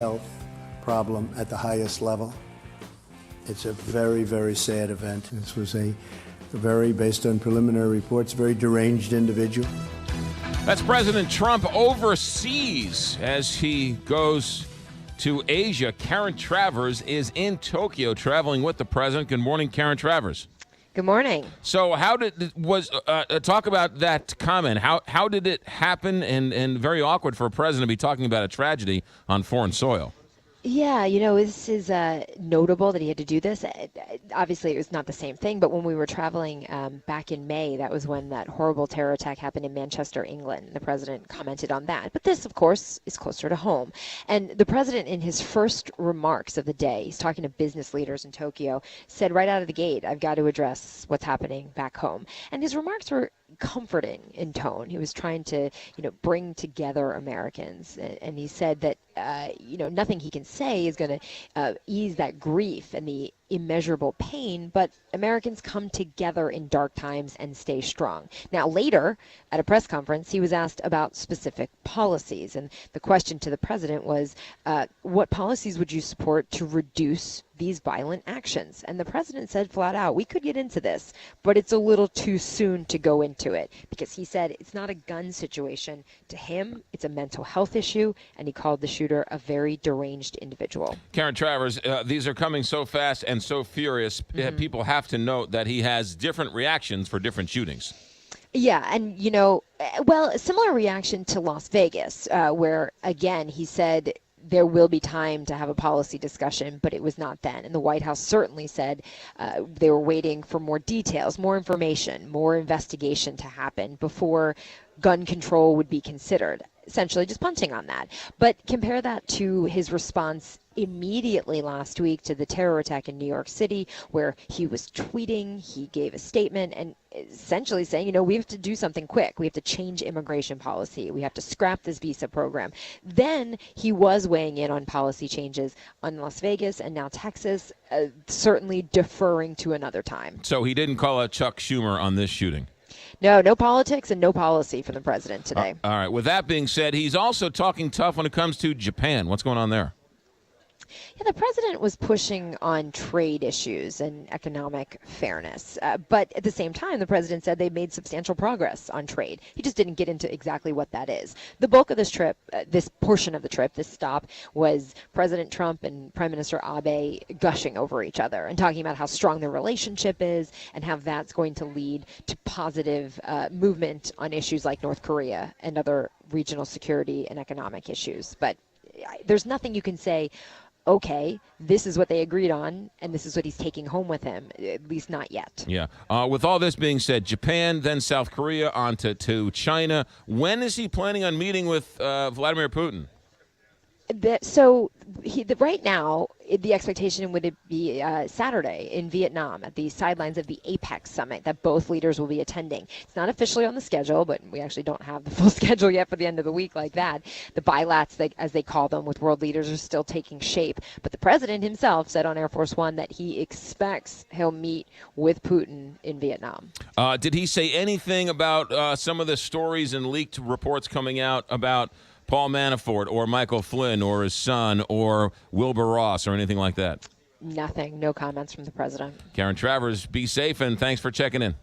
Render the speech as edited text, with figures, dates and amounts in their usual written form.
health problem at the highest level. It's a very, very sad event. This was a very, based on preliminary reports, very deranged individual. That's President Trump overseas as he goes to Asia. Karen Travers is in Tokyo traveling with the president. Good morning, Karen Travers. Good morning. So talk about that comment. How did it happen? And very awkward for a president to be talking about a tragedy on foreign soil. Yeah, this is notable that he had to do this. Obviously, it was not the same thing, but when we were traveling back in May, that was when that horrible terror attack happened in Manchester, England. The president commented on that. But this, of course, is closer to home. And the president, in his first remarks of the day, he's talking to business leaders in Tokyo, said right out of the gate, I've got to address what's happening back home. And his remarks were comforting in tone. He was trying to, bring together Americans. And he said that, nothing he can say is going to ease that grief and the immeasurable pain, but Americans come together in dark times and stay strong. Now, later at a press conference, he was asked about specific policies. And the question to the president was, what policies would you support to reduce these violent actions? And the president said flat out, we could get into this, but it's a little too soon to go into it, because he said it's not a gun situation. To him, it's a mental health issue, and he called the shooter a very deranged individual. Karen Travers, these are coming so fast and so furious. People have to note that he has different reactions for different shootings. Yeah, and, a similar reaction to Las Vegas, where, again, he said there will be time to have a policy discussion, but it was not then. And the White House certainly said they were waiting for more details, more information, more investigation to happen before gun control would be considered. Essentially just punching on that. But compare that to his response immediately last week to the terror attack in New York City, where he was tweeting, he gave a statement, and essentially saying, we have to do something quick. We have to change immigration policy. We have to scrap this visa program. Then he was weighing in on policy changes on Las Vegas and now Texas, certainly deferring to another time. So he didn't call out Chuck Schumer on this shooting? No politics and no policy from the president today. All right. With that being said, he's also talking tough when it comes to Japan. What's going on there? Yeah, the president was pushing on trade issues and economic fairness. But at the same time, the president said they made substantial progress on trade. He just didn't get into exactly what that is. The bulk of this trip, this portion of the trip, this stop, was President Trump and Prime Minister Abe gushing over each other and talking about how strong their relationship is and how that's going to lead to positive movement on issues like North Korea and other regional security and economic issues. But there's nothing you can say, okay, this is what they agreed on, and this is what he's taking home with him, at least not yet. Yeah. With all this being said, Japan, then South Korea, on to China. When is he planning on meeting with Vladimir Putin? Right now, the expectation would be Saturday in Vietnam at the sidelines of the APEC summit that both leaders will be attending. It's not officially on the schedule, but we actually don't have the full schedule yet for the end of the week like that. The bilats, as they call them, with world leaders are still taking shape. But the president himself said on Air Force One that he expects he'll meet with Putin in Vietnam. Did he say anything about some of the stories and leaked reports coming out about Paul Manafort or Michael Flynn or his son or Wilbur Ross or anything like that? Nothing. No comments from the president. Karen Travers, be safe, and thanks for checking in.